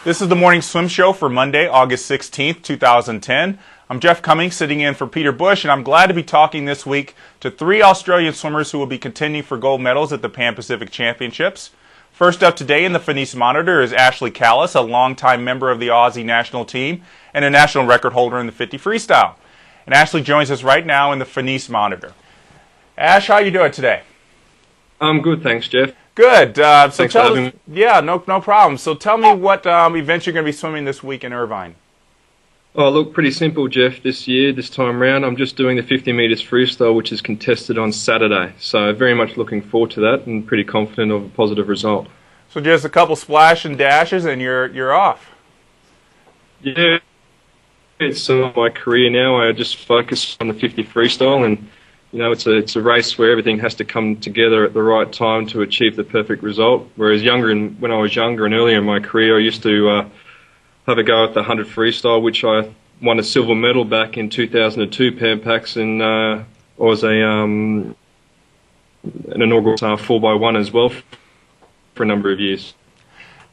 This is the morning swim show for Monday, August 16th, 2010. I'm Jeff Cummings, sitting in for Peter Bush, and I'm glad to be talking this week to three Australian swimmers who will be contending for gold medals at the Pan Pacific Championships. First up today in the Finis monitor is Ashley Callus, a longtime member of the Aussie national team and a national record holder in the 50 freestyle. And Ashley joins us right now in the Finis monitor. Ash, how are you doing today? I'm good, thanks, Jeff. Good. Thanks for having me. Yeah, no problem. So tell me what events you're going to be swimming this week in Irvine. Oh, look, pretty simple, Jeff. This time round, I'm just doing the 50 metres freestyle, which is contested on Saturday. So very much looking forward to that and pretty confident of a positive result. So just a couple splash and dashes and you're off. Yeah, it's my career now. I just focus on the 50 freestyle, and you know, it's a race where everything has to come together at the right time to achieve the perfect result. Whereas when I was younger and earlier in my career, I used to have a go at the 100 freestyle, which I won a silver medal back in 2002 Pan Pacs, and I was an inaugural 4x1 as well for a number of years.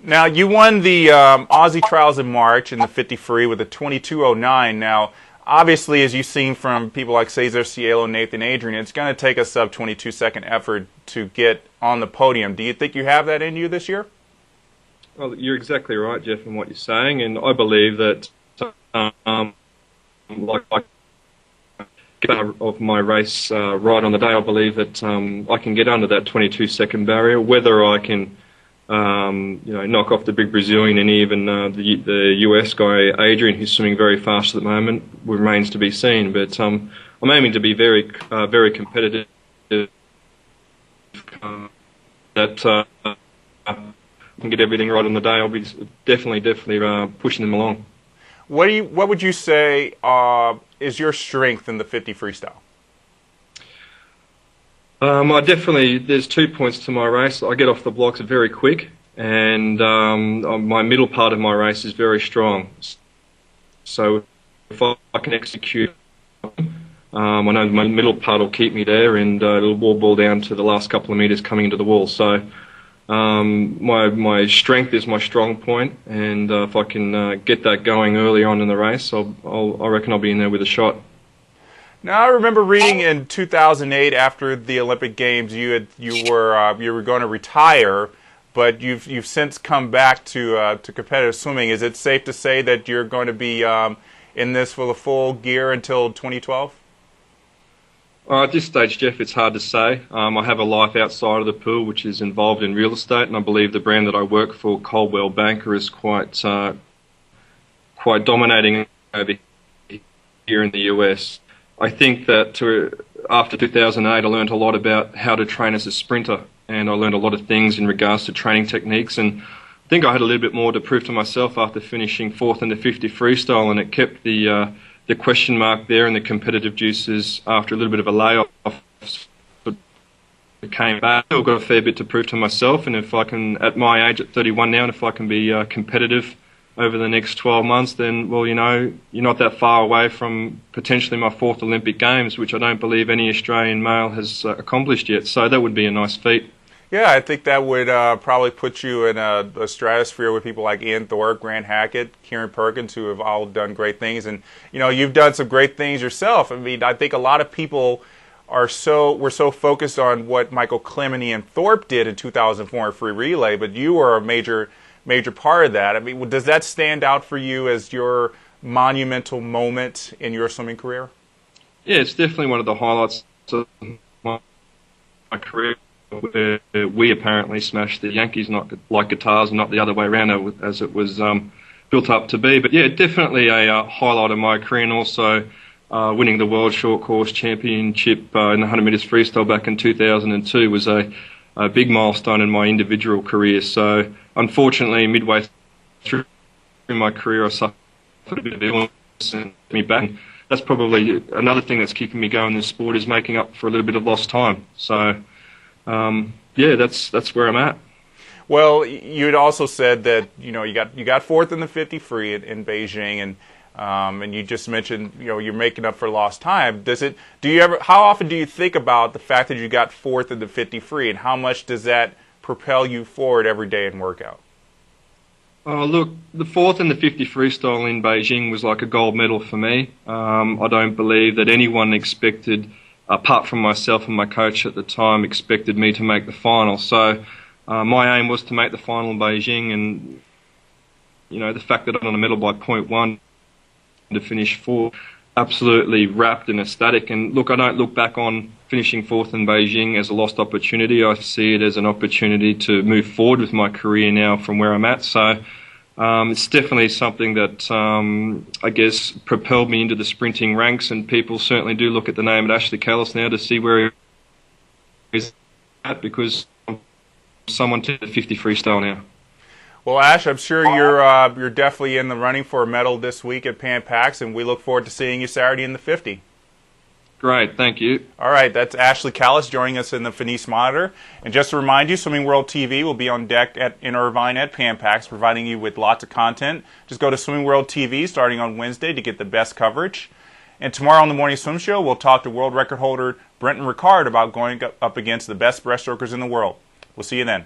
Now, you won the Aussie trials in March in the 50 free with a 22:09. Now, obviously, as you've seen from people like Cesar Cielo, Nathan Adrian, it's going to take a sub-22 second effort to get on the podium. Do you think you have that in you this year? Well, you're exactly right, Jeff, in what you're saying, and I believe that of my race right on the day, I believe that I can get under that 22 second barrier. Whether I can knock off the big Brazilian and even the US guy Adrian, who's swimming very fast at the moment, remains to be seen. But I'm aiming to be very competitive. That I can get everything right on the day. I'll be definitely pushing them along. What would you say is your strength in the 50 freestyle? There's 2 points to my race. I get off the blocks very quick, and my middle part of my race is very strong. So if I can execute, I know my middle part will keep me there, and it'll all boil down to the last couple of meters coming into the wall. So my strength is my strong point, and if I can get that going early on in the race, I reckon I'll be in there with a shot. Now, I remember reading in 2008 after the Olympic Games, you were going to retire, but you've since come back to competitive swimming. Is it safe to say that you're going to be in this for the full gear until 2012? At this stage, Jeff, it's hard to say. I have a life outside of the pool, which is involved in real estate, and I believe the brand that I work for, Coldwell Banker, is quite dominating over here in the US. I think that after 2008, I learned a lot about how to train as a sprinter, and I learned a lot of things in regards to training techniques, and I think I had a little bit more to prove to myself after finishing fourth in the 50 freestyle, and it kept the question mark there and the competitive juices after a little bit of a layoff. It came back. I've got a fair bit to prove to myself, and if I can, at my age, at 31 now, and if I can be competitive over the next 12 months, then, well, you know, you're not that far away from potentially my fourth Olympic Games, which I don't believe any Australian male has accomplished yet. So that would be a nice feat. Yeah, I think that would probably put you in a stratosphere with people like Ian Thorpe, Grant Hackett, Kieran Perkins, who have all done great things. And, you know, you've done some great things yourself. I mean, I think a lot of people were so focused on what Michael Clemeny and Thorpe did in 2004 in free relay, but you were a major part of that. I mean, does that stand out for you as your monumental moment in your swimming career? Yeah, it's definitely one of the highlights of my career, where we apparently smashed the Yankees, not like guitars, not the other way around as it was built up to be. But yeah, definitely a highlight of my career, and also winning the World Short Course Championship in the 100 metres freestyle back in 2002 was a big milestone in my individual career. So unfortunately, midway through my career, I suffered a bit of illness and me back. That's probably another thing that's keeping me going in this sport, is making up for a little bit of lost time. So yeah, that's where I'm at. Well, you had also said that you got fourth in the 50 free in Beijing, and you just mentioned you're making up for lost time. How often do you think about the fact that you got fourth in the 50 free, and how much does that propel you forward every day in workout? Oh, look, the fourth and the 50 freestyle in Beijing was like a gold medal for me. I don't believe that anyone expected, apart from myself and my coach at the time, expected me to make the final. So my aim was to make the final in Beijing, and the fact that I won a medal by .1 to finish fourth, absolutely wrapped and ecstatic. And look, I don't look back on finishing fourth in Beijing as a lost opportunity. I see it as an opportunity to move forward with my career now from where I'm at. So it's definitely something that I guess propelled me into the sprinting ranks, and people certainly do look at the name of Ashley Callus now to see where he is at, because someone to the 50 freestyle now. Well, Ash, I'm sure you're definitely in the running for a medal this week at Pan Pacs, and we look forward to seeing you Saturday in the 50. Great, thank you. All right, that's Ashley Callus joining us in the Finis Monitor. And just to remind you, Swimming World TV will be on deck in Irvine at Pan Pacs, providing you with lots of content. Just go to Swimming World TV starting on Wednesday to get the best coverage. And tomorrow on the Morning Swim Show, we'll talk to world record holder Brenton Ricard about going up against the best breaststrokers in the world. We'll see you then.